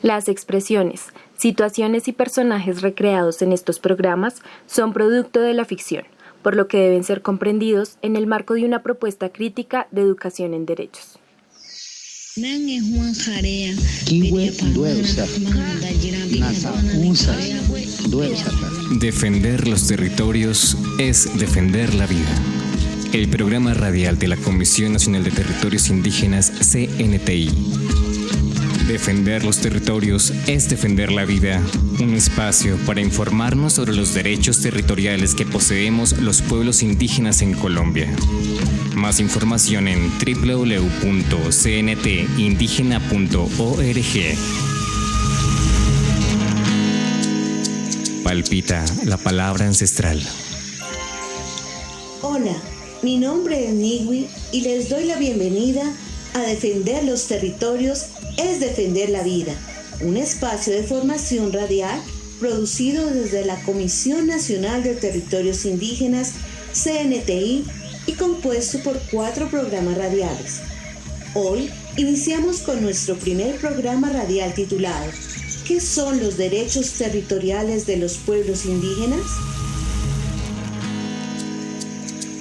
Las expresiones, situaciones y personajes recreados en estos programas son producto de la ficción, por lo que deben ser comprendidos en el marco de una propuesta crítica de educación en derechos. Defender los territorios es defender la vida. El programa radial de la Comisión Nacional de Territorios Indígenas, CNTI. Defender los territorios es defender la vida, un espacio para informarnos sobre los derechos territoriales que poseemos los pueblos indígenas en Colombia. Más información en www.cntindígena.org. Palpita la palabra ancestral. Hola, mi nombre es Nigui y les doy la bienvenida a Defender los Territorios es defender la vida, un espacio de formación radial producido desde la Comisión Nacional de Territorios Indígenas, CNTI, y compuesto por 4 programas radiales. Hoy iniciamos con nuestro primer programa radial titulado ¿Qué son los derechos territoriales de los pueblos indígenas?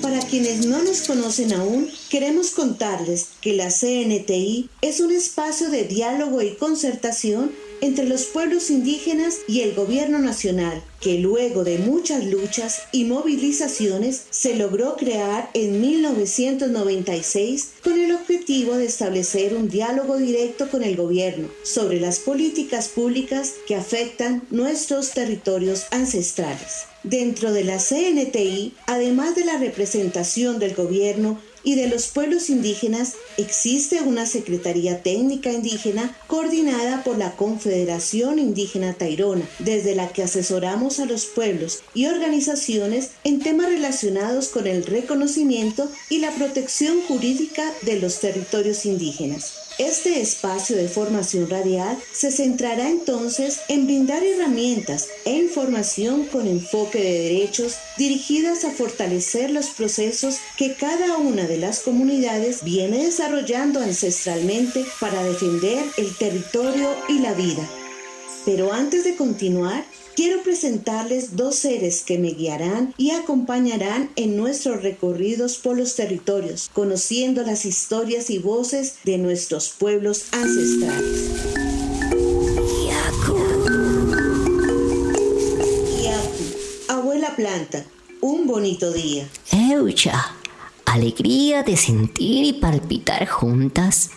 Para quienes no nos conocen aún, queremos contarles que la CNTI es un espacio de diálogo y concertación entre los pueblos indígenas y el gobierno nacional, que luego de muchas luchas y movilizaciones se logró crear en 1996 con el objetivo de establecer un diálogo directo con el gobierno sobre las políticas públicas que afectan nuestros territorios ancestrales. Dentro de la CNTI, además de la representación del gobierno y de los pueblos indígenas, existe una Secretaría Técnica Indígena coordinada por la Confederación Indígena Tairona, desde la que asesoramos a los pueblos y organizaciones en temas relacionados con el reconocimiento y la protección jurídica de los territorios indígenas. Este espacio de formación radial se centrará entonces en brindar herramientas e información con enfoque de derechos dirigidas a fortalecer los procesos que cada una de las comunidades viene desarrollando ancestralmente para defender el territorio y la vida. Pero antes de continuar, quiero presentarles 2 seres que me guiarán y acompañarán en nuestros recorridos por los territorios, conociendo las historias y voces de nuestros pueblos ancestrales. Yaku, abuela planta, un bonito día. Eucha, alegría de sentir y palpitar juntas.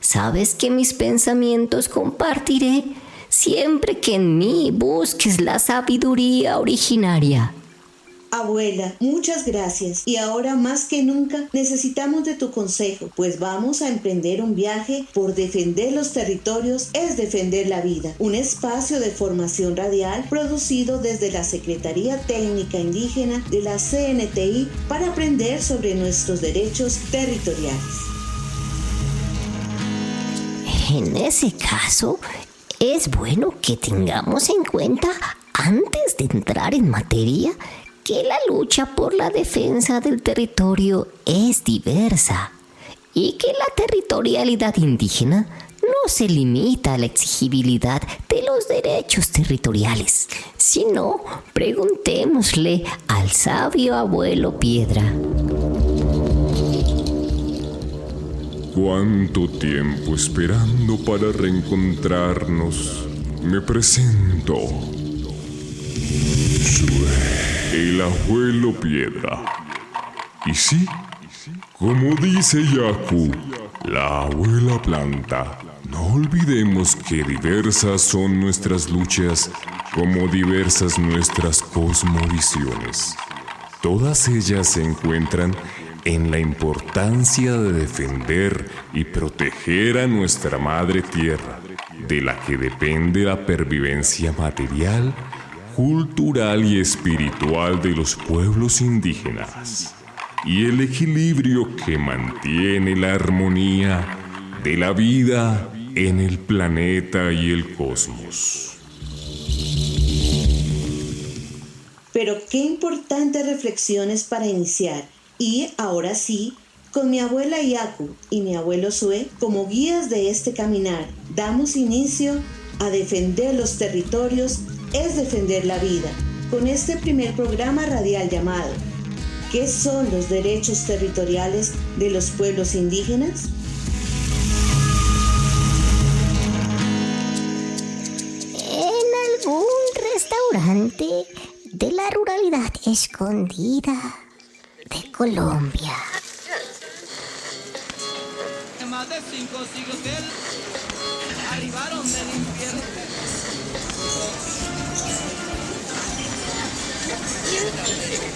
¿Sabes que mis pensamientos compartiré siempre que en mí busques la sabiduría originaria? Abuela, muchas gracias. Y ahora más que nunca necesitamos de tu consejo, pues vamos a emprender un viaje por defender los territorios es defender la vida. Un espacio de formación radial producido desde la Secretaría Técnica Indígena de la CNTI para aprender sobre nuestros derechos territoriales. En ese caso, es bueno que tengamos en cuenta, antes de entrar en materia, que la lucha por la defensa del territorio es diversa y que la territorialidad indígena no se limita a la exigibilidad de los derechos territoriales, sino preguntémosle al sabio abuelo Piedra. ¿Cuánto tiempo esperando para reencontrarnos? Me presento. El abuelo Piedra. Y sí, como dice Yaku, la abuela planta. No olvidemos que diversas son nuestras luchas, como diversas nuestras cosmovisiones. Todas ellas se encuentran en la importancia de defender y proteger a nuestra madre tierra, de la que depende la pervivencia material, cultural y espiritual de los pueblos indígenas, y el equilibrio que mantiene la armonía de la vida en el planeta y el cosmos. Pero qué importantes reflexiones para iniciar. Y ahora sí, con mi abuela Yaku y mi abuelo Sue como guías de este caminar, damos inicio a defender los territorios es defender la vida, con este primer programa radial llamado ¿Qué son los derechos territoriales de los pueblos indígenas? En algún restaurante de la ruralidad escondida de Colombia. Más de 5 siglos que arribaron del infierno.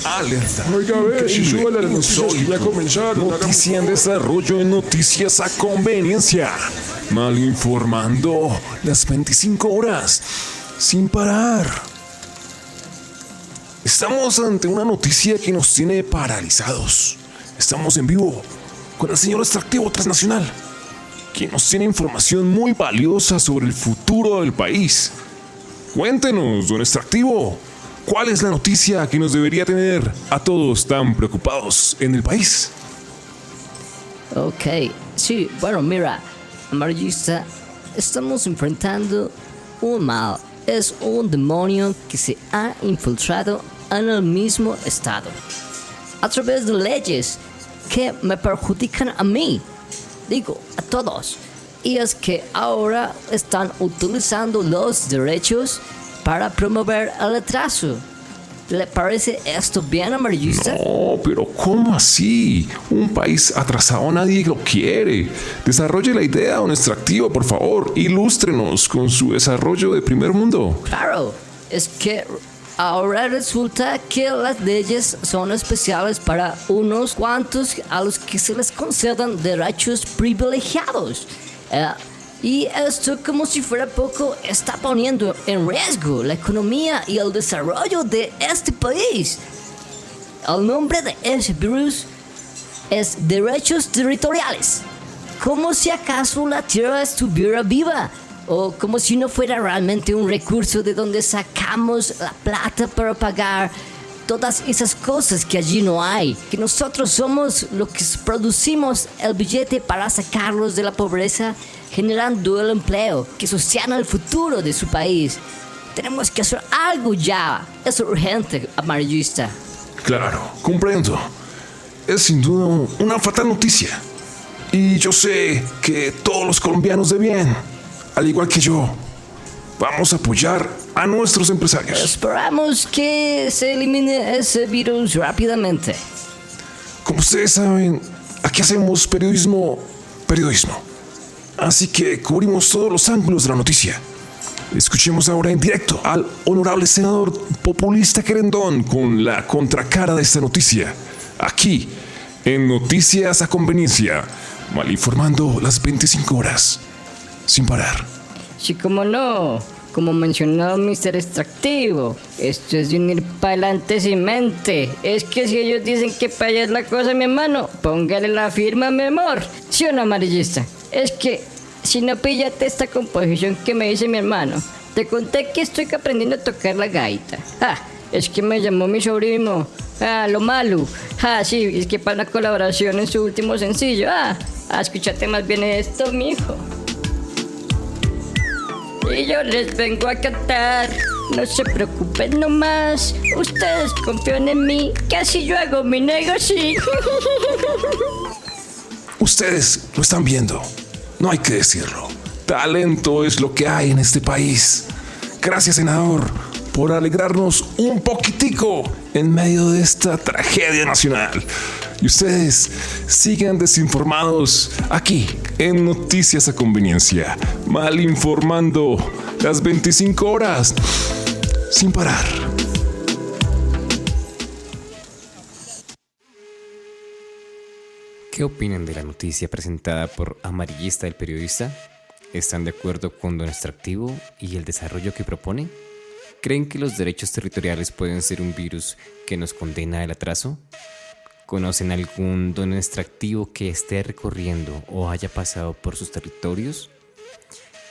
Alerta. Oiga, ve, si Increíble, súbale las noticias que ya insólito. comenzaron. Noticia en desarrollo en Noticias a Conveniencia. Mal informando las 25 horas. Sin parar. Estamos ante una noticia que nos tiene paralizados. Estamos en vivo con el señor extractivo transnacional, quien nos tiene información muy valiosa sobre el futuro del país. Cuéntenos, don extractivo, ¿cuál es la noticia que nos debería tener a todos tan preocupados en el país? Ok, sí, bueno, mira, amarillista, estamos enfrentando un mal. Es un demonio que se ha infiltrado en el mismo estado, a través de leyes que me perjudican a mí, digo, a todos. Y es que ahora están utilizando los derechos para promover el atraso. ¿Le parece esto bien, amarillista? No, pero ¿cómo así? Un país atrasado nadie lo quiere. Desarrolle la idea, don extractivo, por favor. Ilústrenos con su desarrollo de primer mundo. Claro, es que ahora resulta que las leyes son especiales para unos cuantos a los que se les concedan derechos privilegiados. Y esto, como si fuera poco, está poniendo en riesgo la economía y el desarrollo de este país. El nombre de ese virus es derechos territoriales. Como si acaso la tierra estuviera viva, o como si no fuera realmente un recurso de donde sacamos la plata para pagar todas esas cosas que allí no hay, que nosotros somos los que producimos el billete para sacarlos de la pobreza, generando el empleo que sostiene el futuro de su país. Tenemos que hacer algo ya, es urgente, amarillista. Claro, comprendo. Es sin duda una fatal noticia. Y yo sé que todos los colombianos de bien, al igual que yo, vamos a apoyar a nuestros empresarios. Esperamos que se elimine ese virus rápidamente. Como ustedes saben, aquí hacemos periodismo. Así que cubrimos todos los ángulos de la noticia. Escuchemos ahora en directo al honorable senador populista querendón con la contracara de esta noticia. Aquí, en Noticias a Conveniencia, mal informando las 25 horas, sin parar. Sí, como no, como mencionó Mr. Extractivo, esto es de unir para adelante sin mente. Es que si ellos dicen que para allá es la cosa, mi hermano, póngale la firma, mi amor. ¿Sí o no, amarillista? Es que si no píllate esta composición que me dice mi hermano. Te conté que estoy aprendiendo a tocar la gaita. Es que me llamó mi sobrino. Lo malo. Sí, es que para una colaboración en su último sencillo. Escúchate más bien esto, mijo. Y yo les vengo a cantar. No se preocupen nomás. Ustedes confían en mí, que así yo hago mi negocio. Ustedes lo están viendo. No hay que decirlo. Talento es lo que hay en este país. Gracias, senador, por alegrarnos un poquitico en medio de esta tragedia nacional. Y ustedes sigan desinformados aquí en Noticias a Conveniencia, mal informando las 25 horas sin parar. ¿Qué opinan de la noticia presentada por Amarillista el periodista? ¿Están de acuerdo con don Extractivo y el desarrollo que propone? ¿Creen que los derechos territoriales pueden ser un virus que nos condena al atraso? ¿Conocen algún don extractivo que esté recorriendo o haya pasado por sus territorios?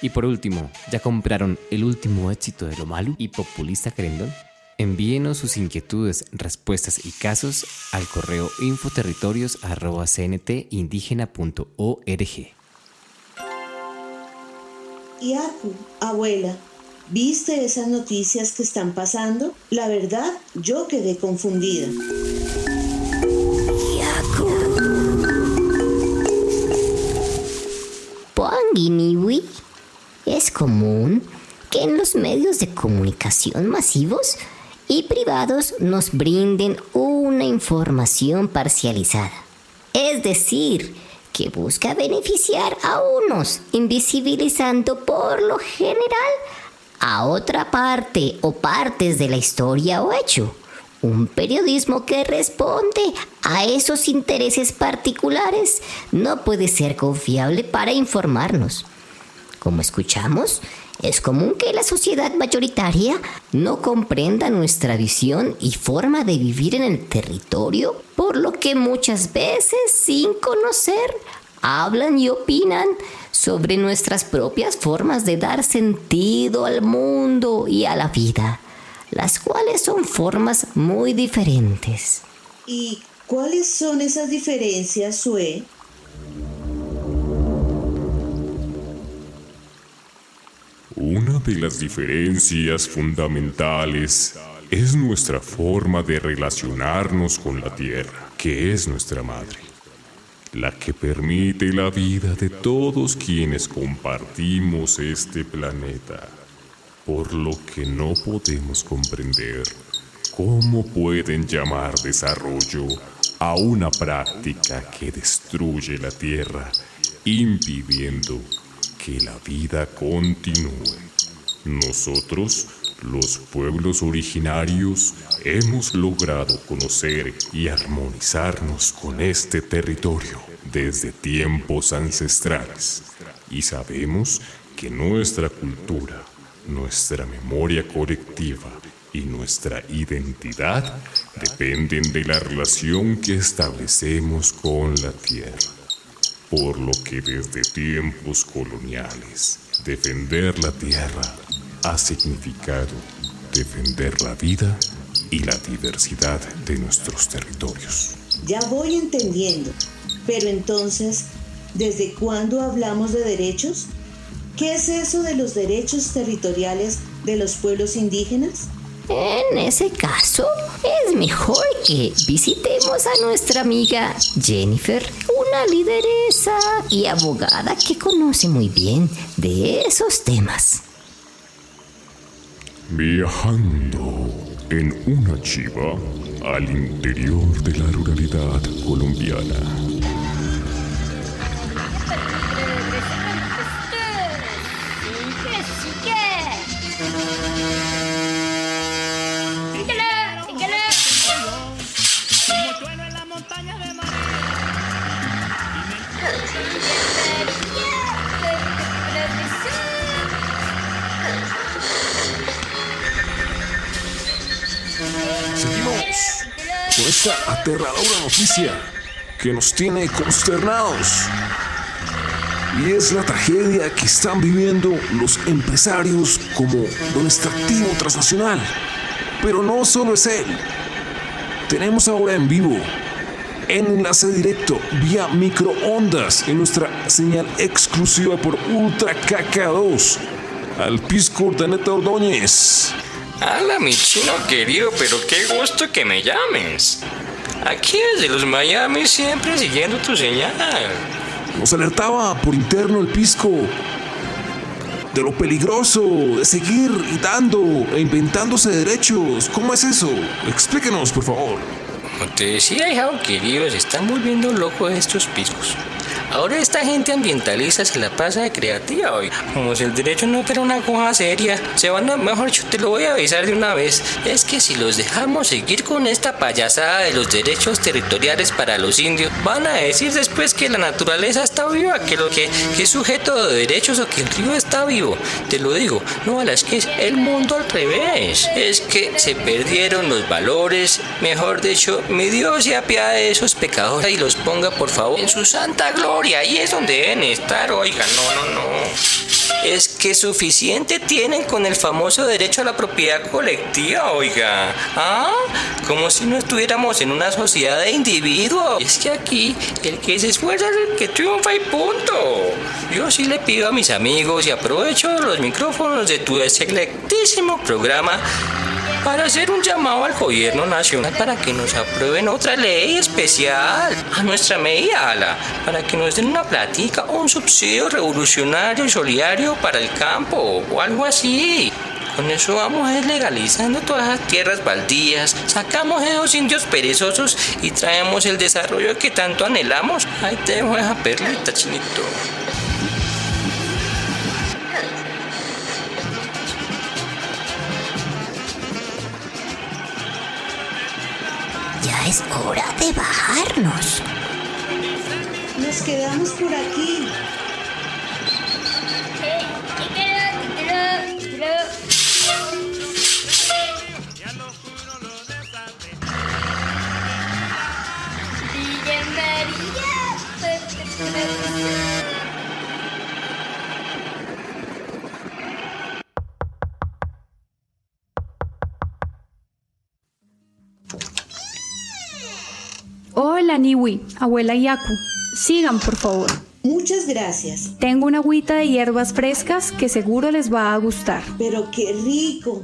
Y por último, ¿ya compraron el último éxito de Lo Malo y Populista Querendón? Envíenos sus inquietudes, respuestas y casos al correo infoterritorios@cntindígena.org. Yaku, abuela, ¿viste esas noticias que están pasando? La verdad, yo quedé confundida. Puanginiwi, es común que en los medios de comunicación masivos y privados nos brinden una información parcializada. Es decir, que busca beneficiar a unos, invisibilizando por lo general a otra parte o partes de la historia o hecho. Un periodismo que responde a esos intereses particulares no puede ser confiable para informarnos. Como escuchamos, es común que la sociedad mayoritaria no comprenda nuestra visión y forma de vivir en el territorio, por lo que muchas veces, sin conocer, hablan y opinan sobre nuestras propias formas de dar sentido al mundo y a la vida, las cuales son formas muy diferentes. ¿Y cuáles son esas diferencias, Sue? Una de las diferencias fundamentales es nuestra forma de relacionarnos con la Tierra, que es nuestra madre, la que permite la vida de todos quienes compartimos este planeta, por lo que no podemos comprender cómo pueden llamar desarrollo a una práctica que destruye la Tierra, impidiendo que la vida continúe. Nosotros, los pueblos originarios, hemos logrado conocer y armonizarnos con este territorio desde tiempos ancestrales y sabemos que nuestra cultura, nuestra memoria colectiva y nuestra identidad dependen de la relación que establecemos con la tierra. Por lo que desde tiempos coloniales, defender la tierra ha significado defender la vida y la diversidad de nuestros territorios. Ya voy entendiendo, pero entonces, ¿desde cuándo hablamos de derechos? ¿Qué es eso de los derechos territoriales de los pueblos indígenas? En ese caso, es mejor que visitemos a nuestra amiga Jennifer, una lideresa y abogada que conoce muy bien de esos temas. Viajando en una chiva al interior de la ruralidad colombiana. Seguimos con esta aterradora noticia que nos tiene consternados. Y es la tragedia que están viviendo los empresarios como Don Extractivo Transnacional. Pero no solo es él. Tenemos ahora en vivo, en enlace directo, vía microondas, en nuestra señal exclusiva por Ultra KK2, al Pisco Daneta Ordóñez. Hola, mi chino querido, pero qué gusto que me llames. Aquí desde los Miami, siempre siguiendo tu señal. Nos alertaba por interno el Pisco de lo peligroso de seguir dando e inventándose derechos. ¿Cómo es eso? Explíquenos, por favor. Como te decía, hijao querido, se están volviendo locos estos piscos. Ahora esta gente ambientalista se la pasa de creativa hoy. Como si el derecho no fuera una cosa seria. Se van a, mejor yo te lo voy a avisar de una vez. Es que si los dejamos seguir con esta payasada de los derechos territoriales para los indios, van a decir después que la naturaleza está viva, que lo que es sujeto de derechos o que el río está vivo. Te lo digo, no, es que es el mundo al revés. Es que se perdieron los valores. Mejor dicho, mi Dios se apiade de esos pecadores y los ponga por favor en su santa gloria. Ahí es donde deben estar, oiga, no. Es que suficiente tienen con el famoso derecho a la propiedad colectiva, oiga. ¿Ah? Como si no estuviéramos en una sociedad de individuos. Es que aquí el que se esfuerza es el que triunfa y punto. Yo sí le pido a mis amigos y aprovecho los micrófonos de tu selectísimo programa para hacer un llamado al gobierno nacional para que nos aprueben otra ley especial a nuestra medida, para que nos den una platica o un subsidio revolucionario y solidario para el campo o algo así. Con eso vamos legalizando todas las tierras baldías, sacamos a esos indios perezosos y traemos el desarrollo que tanto anhelamos. Ahí te dejo esa perlita, chinito. Ya es hora de bajarnos. Nos quedamos por aquí. Hola, Niwi, abuela Yaku. Sigan, por favor. Muchas gracias. Tengo una agüita de hierbas frescas que seguro les va a gustar. Pero qué rico.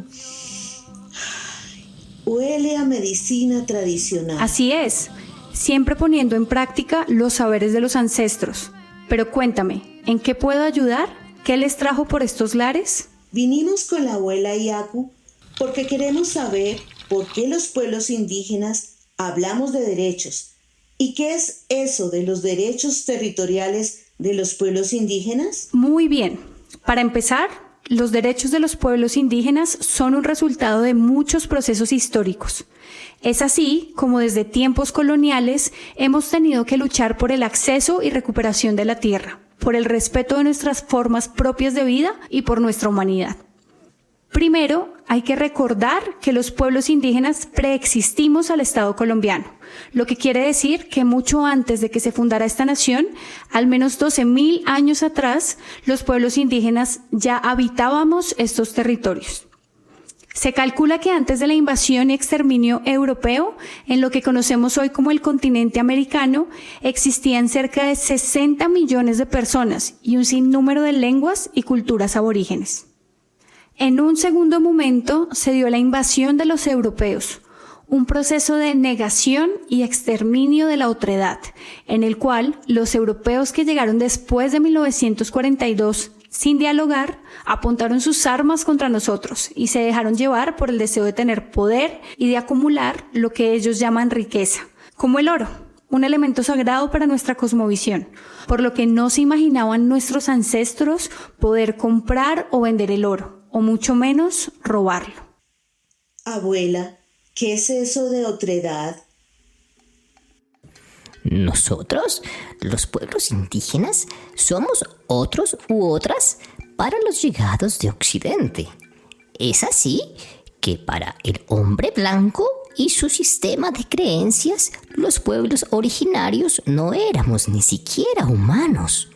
Huele a medicina tradicional. Así es, siempre poniendo en práctica los saberes de los ancestros. Pero cuéntame, ¿en qué puedo ayudar? ¿Qué les trajo por estos lares? Vinimos con la abuela Yaku porque queremos saber por qué los pueblos indígenas hablamos de derechos. ¿Y qué es eso de los derechos territoriales de los pueblos indígenas? Muy bien. Para empezar, los derechos de los pueblos indígenas son un resultado de muchos procesos históricos. Es así como desde tiempos coloniales hemos tenido que luchar por el acceso y recuperación de la tierra, por el respeto de nuestras formas propias de vida y por nuestra humanidad. Primero, hay que recordar que los pueblos indígenas preexistimos al Estado colombiano, lo que quiere decir que mucho antes de que se fundara esta nación, al menos 12.000 años atrás, los pueblos indígenas ya habitábamos estos territorios. Se calcula que antes de la invasión y exterminio europeo, en lo que conocemos hoy como el continente americano, existían cerca de 60 millones de personas y un sinnúmero de lenguas y culturas aborígenes. En un segundo momento se dio la invasión de los europeos, un proceso de negación y exterminio de la otredad, en el cual los europeos que llegaron después de 1942 sin dialogar, apuntaron sus armas contra nosotros y se dejaron llevar por el deseo de tener poder y de acumular lo que ellos llaman riqueza, como el oro, un elemento sagrado para nuestra cosmovisión, por lo que no se imaginaban nuestros ancestros poder comprar o vender el oro, o mucho menos robarlo. Abuela, ¿qué es eso de otredad? Nosotros, los pueblos indígenas, somos otros u otras para los llegados de Occidente. Es así que para el hombre blanco y su sistema de creencias, los pueblos originarios no éramos ni siquiera humanos.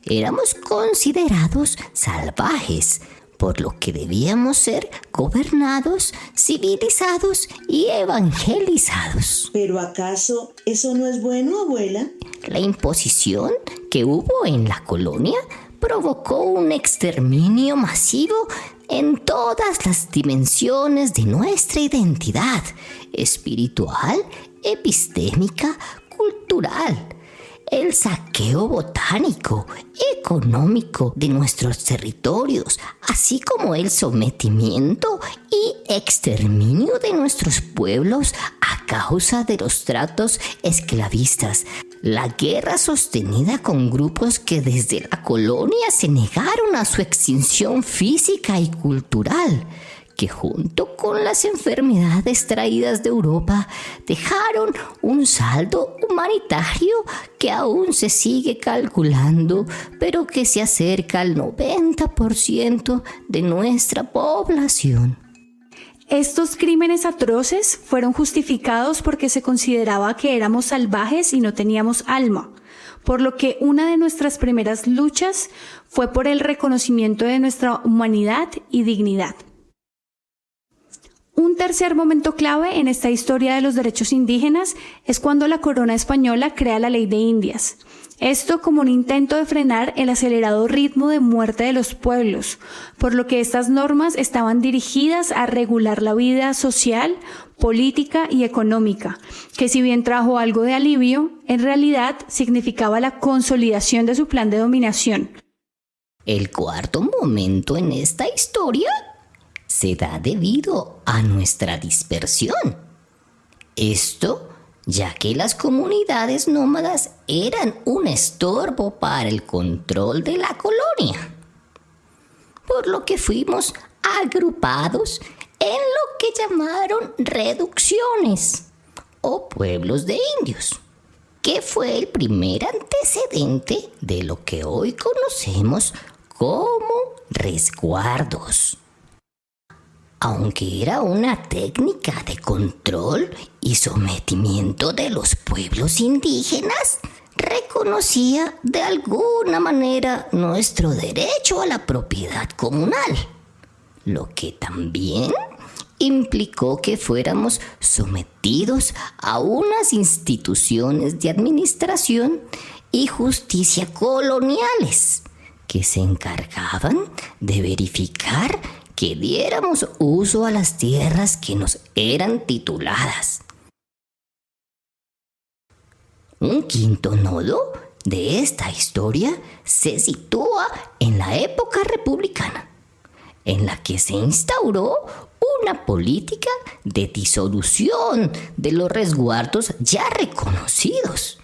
Éramos considerados salvajes, por lo que debíamos ser gobernados, civilizados y evangelizados. ¿Pero acaso eso no es bueno, abuela? La imposición que hubo en la colonia provocó un exterminio masivo en todas las dimensiones de nuestra identidad, espiritual, epistémica, cultural. El saqueo botánico, económico de nuestros territorios, así como el sometimiento y exterminio de nuestros pueblos a causa de los tratos esclavistas, la guerra sostenida con grupos que desde la colonia se negaron a su extinción física y cultural, que junto con las enfermedades traídas de Europa dejaron un saldo humanitario que aún se sigue calculando, pero que se acerca al 90% de nuestra población. Estos crímenes atroces fueron justificados porque se consideraba que éramos salvajes y no teníamos alma, por lo que una de nuestras primeras luchas fue por el reconocimiento de nuestra humanidad y dignidad. Un tercer momento clave en esta historia de los derechos indígenas es cuando la corona española crea la Ley de Indias. Esto como un intento de frenar el acelerado ritmo de muerte de los pueblos, por lo que estas normas estaban dirigidas a regular la vida social, política y económica, que si bien trajo algo de alivio, en realidad significaba la consolidación de su plan de dominación. El cuarto momento en esta historia se da debido a nuestra dispersión. Esto ya que las comunidades nómadas eran un estorbo para el control de la colonia, por lo que fuimos agrupados en lo que llamaron reducciones o pueblos de indios, que fue el primer antecedente de lo que hoy conocemos como resguardos. Aunque era una técnica de control y sometimiento de los pueblos indígenas, reconocía de alguna manera nuestro derecho a la propiedad comunal, lo que también implicó que fuéramos sometidos a unas instituciones de administración y justicia coloniales que se encargaban de verificar que diéramos uso a las tierras que nos eran tituladas. Un quinto nodo de esta historia se sitúa en la época republicana, en la que se instauró una política de disolución de los resguardos ya reconocidos,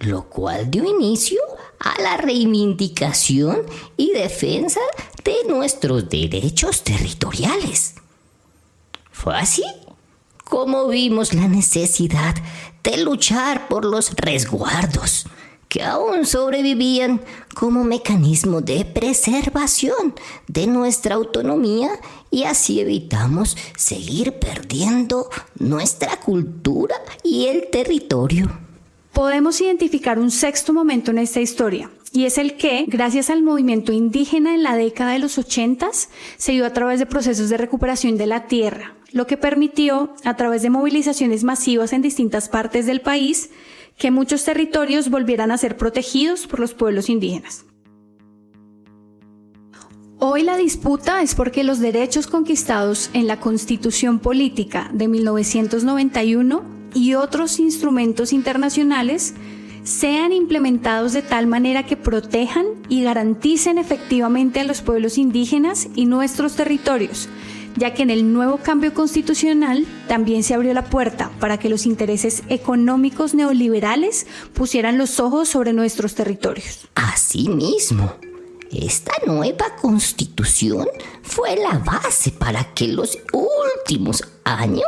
lo cual dio inicio a la reivindicación y defensa de nuestros derechos territoriales. Fue así como vimos la necesidad de luchar por los resguardos que aún sobrevivían como mecanismo de preservación de nuestra autonomía, y así evitamos seguir perdiendo nuestra cultura y el territorio. Podemos identificar un sexto momento en esta historia, y es el que, gracias al movimiento indígena en la década de los 80s, se dio a través de procesos de recuperación de la tierra, lo que permitió, a través de movilizaciones masivas en distintas partes del país, que muchos territorios volvieran a ser protegidos por los pueblos indígenas. Hoy la disputa es porque los derechos conquistados en la Constitución Política de 1991 y otros instrumentos internacionales sean implementados de tal manera que protejan y garanticen efectivamente a los pueblos indígenas y nuestros territorios, ya que en el nuevo cambio constitucional también se abrió la puerta para que los intereses económicos neoliberales pusieran los ojos sobre nuestros territorios. Asimismo, esta nueva constitución fue la base para que en los últimos años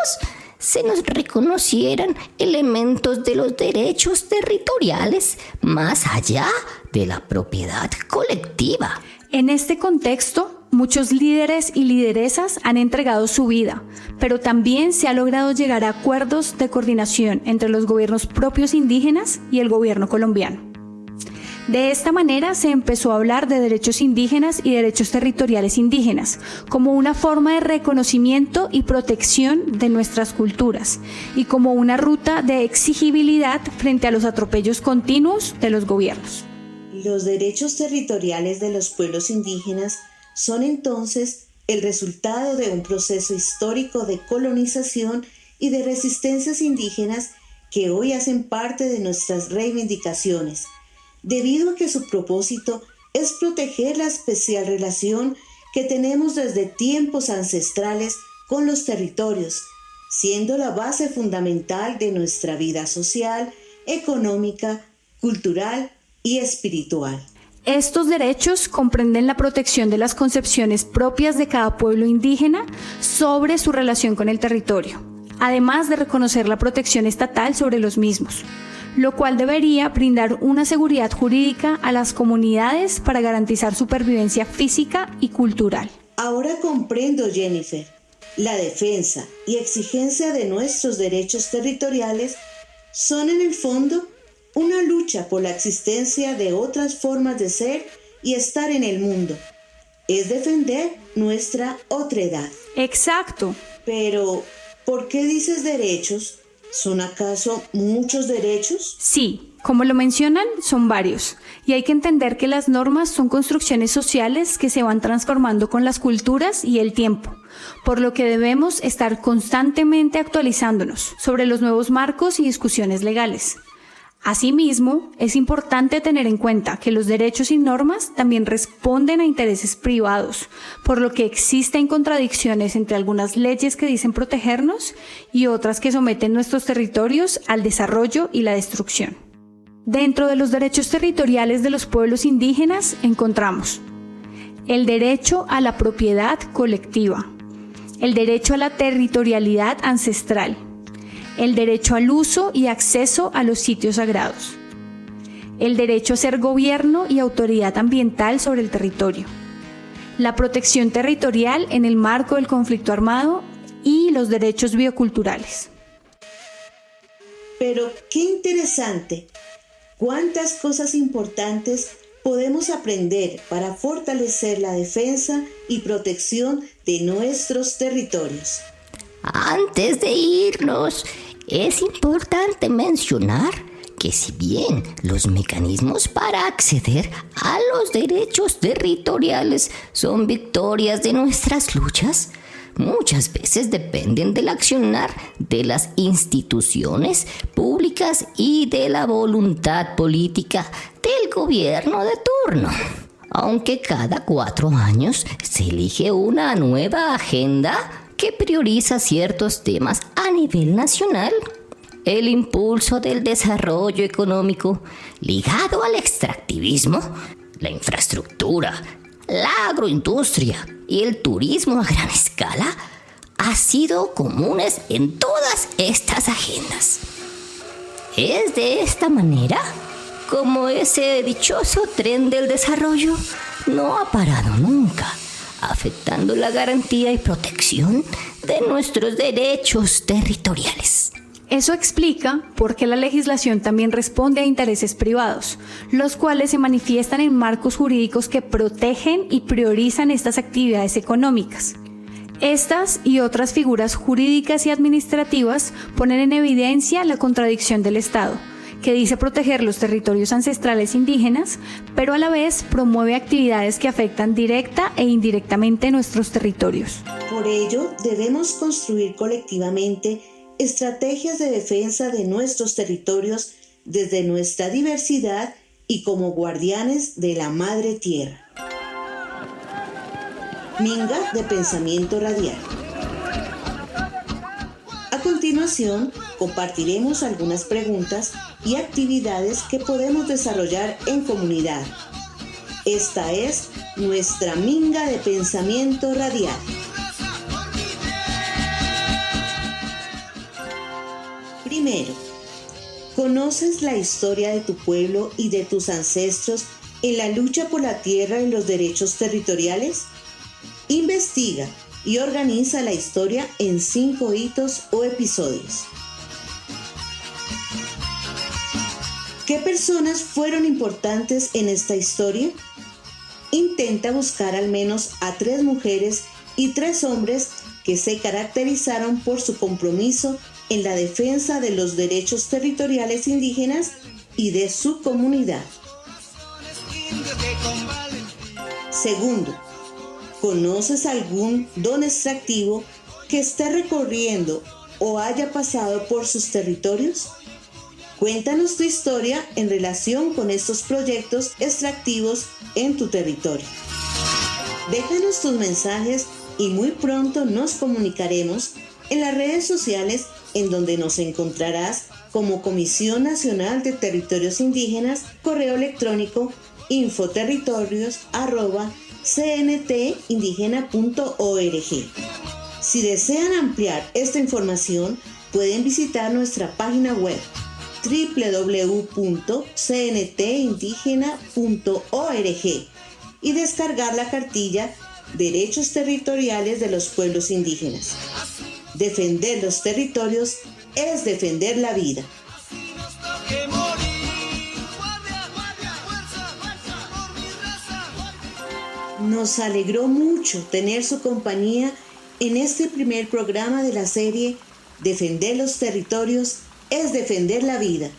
se nos reconocieran elementos de los derechos territoriales más allá de la propiedad colectiva. En este contexto, muchos líderes y lideresas han entregado su vida, pero también se ha logrado llegar a acuerdos de coordinación entre los gobiernos propios indígenas y el gobierno colombiano. De esta manera se empezó a hablar de derechos indígenas y derechos territoriales indígenas como una forma de reconocimiento y protección de nuestras culturas y como una ruta de exigibilidad frente a los atropellos continuos de los gobiernos. Los derechos territoriales de los pueblos indígenas son entonces el resultado de un proceso histórico de colonización y de resistencias indígenas que hoy hacen parte de nuestras reivindicaciones, debido a que su propósito es proteger la especial relación que tenemos desde tiempos ancestrales con los territorios, siendo la base fundamental de nuestra vida social, económica, cultural y espiritual. Estos derechos comprenden la protección de las concepciones propias de cada pueblo indígena sobre su relación con el territorio, además de reconocer la protección estatal sobre los mismos, lo cual debería brindar una seguridad jurídica a las comunidades para garantizar supervivencia física y cultural. Ahora comprendo, Jennifer, la defensa y exigencia de nuestros derechos territoriales son en el fondo una lucha por la existencia de otras formas de ser y estar en el mundo. Es defender nuestra otredad. Exacto. Pero, ¿por qué dices derechos? ¿Son acaso muchos derechos? Sí, como lo mencionan, son varios. Y hay que entender que las normas son construcciones sociales que se van transformando con las culturas y el tiempo, por lo que debemos estar constantemente actualizándonos sobre los nuevos marcos y discusiones legales. Asimismo, es importante tener en cuenta que los derechos y normas también responden a intereses privados, por lo que existen contradicciones entre algunas leyes que dicen protegernos y otras que someten nuestros territorios al desarrollo y la destrucción. Dentro de los derechos territoriales de los pueblos indígenas encontramos el derecho a la propiedad colectiva, el derecho a la territorialidad ancestral, el derecho al uso y acceso a los sitios sagrados, el derecho a ser gobierno y autoridad ambiental sobre el territorio, la protección territorial en el marco del conflicto armado y los derechos bioculturales. Pero qué interesante, cuántas cosas importantes podemos aprender para fortalecer la defensa y protección de nuestros territorios. Antes de irnos, es importante mencionar que si bien los mecanismos para acceder a los derechos territoriales son victorias de nuestras luchas, muchas veces dependen del accionar de las instituciones públicas y de la voluntad política del gobierno de turno. Aunque cada 4 años se elige una nueva agenda que prioriza ciertos temas a nivel nacional, el impulso del desarrollo económico ligado al extractivismo, la infraestructura, la agroindustria y el turismo a gran escala ha sido comunes en todas estas agendas. Es de esta manera como ese dichoso tren del desarrollo no ha parado nunca, afectando la garantía y protección de nuestros derechos territoriales. Eso explica por qué la legislación también responde a intereses privados, los cuales se manifiestan en marcos jurídicos que protegen y priorizan estas actividades económicas. Estas y otras figuras jurídicas y administrativas ponen en evidencia la contradicción del Estado, que dice proteger los territorios ancestrales indígenas, pero a la vez promueve actividades que afectan directa e indirectamente nuestros territorios. Por ello, debemos construir colectivamente estrategias de defensa de nuestros territorios desde nuestra diversidad y como guardianes de la Madre Tierra. Minga de Pensamiento Radial. A continuación, compartiremos algunas preguntas y actividades que podemos desarrollar en comunidad. Esta es nuestra Minga de Pensamiento Radial. Primero, ¿conoces la historia de tu pueblo y de tus ancestros en la lucha por la tierra y los derechos territoriales? Investiga y organiza la historia en 5 hitos o episodios. ¿Qué personas fueron importantes en esta historia? Intenta buscar al menos a 3 mujeres y 3 hombres que se caracterizaron por su compromiso en la defensa de los derechos territoriales indígenas y de su comunidad. Segundo, ¿conoces algún don extractivo que esté recorriendo o haya pasado por sus territorios? Cuéntanos tu historia en relación con estos proyectos extractivos en tu territorio. Déjanos tus mensajes y muy pronto nos comunicaremos en las redes sociales en donde nos encontrarás como Comisión Nacional de Territorios Indígenas, correo electrónico infoterritorios@cntindígena.org. Si desean ampliar esta información, pueden visitar nuestra página web www.cntindígena.org y descargar la cartilla Derechos Territoriales de los Pueblos Indígenas. Defender los territorios es defender la vida. Que morir. Nos alegró mucho tener su compañía en este primer programa de la serie Defender los territorios es defender la vida,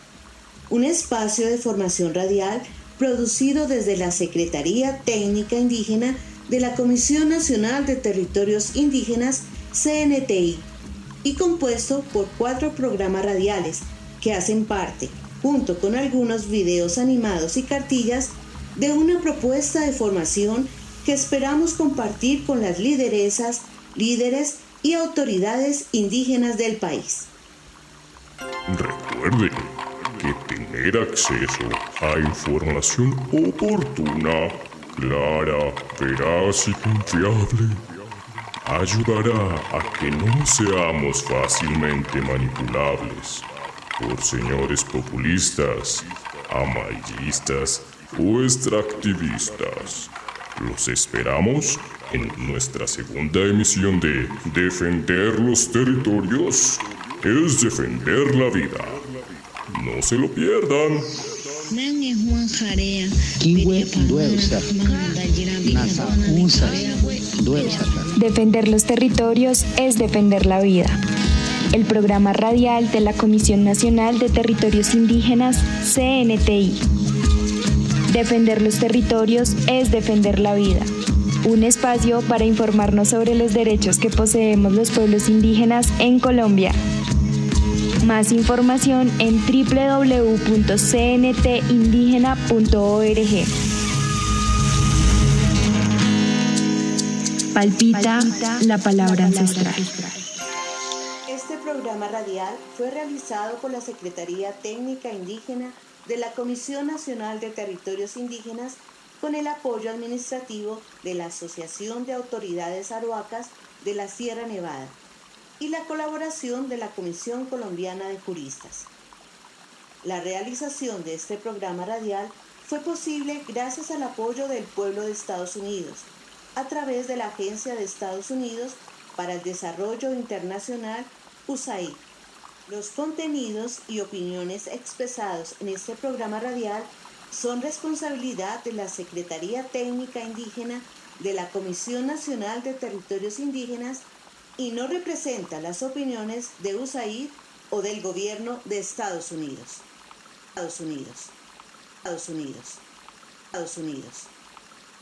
un espacio de formación radial producido desde la Secretaría Técnica Indígena de la Comisión Nacional de Territorios Indígenas, CNTI, y compuesto por 4 programas radiales que hacen parte, junto con algunos videos animados y cartillas, de una propuesta de formación que esperamos compartir con las lideresas, líderes y autoridades indígenas del país. Recuerden que tener acceso a información oportuna, clara, veraz y confiable ayudará a que no seamos fácilmente manipulables por señores populistas, amarillistas o extractivistas. Los esperamos en nuestra segunda emisión de Defender los territorios es defender la vida. No se lo pierdan. Defender los territorios es defender la vida. El programa radial de la Comisión Nacional de Territorios Indígenas, CNTI. Defender los territorios es defender la vida. Un espacio para informarnos sobre los derechos que poseemos los pueblos indígenas en Colombia. Más información en www.cntindígena.org. Palpita la palabra ancestral. Este programa radial fue realizado por la Secretaría Técnica Indígena de la Comisión Nacional de Territorios Indígenas con el apoyo administrativo de la Asociación de Autoridades Aruacas de la Sierra Nevada y la colaboración de la Comisión Colombiana de Juristas. La realización de este programa radial fue posible gracias al apoyo del pueblo de Estados Unidos, a través de la Agencia de Estados Unidos para el Desarrollo Internacional, USAID. Los contenidos y opiniones expresados en este programa radial son responsabilidad de la Secretaría Técnica Indígena de la Comisión Nacional de Territorios Indígenas y no representa las opiniones de USAID o del Gobierno de Estados Unidos. Estados Unidos.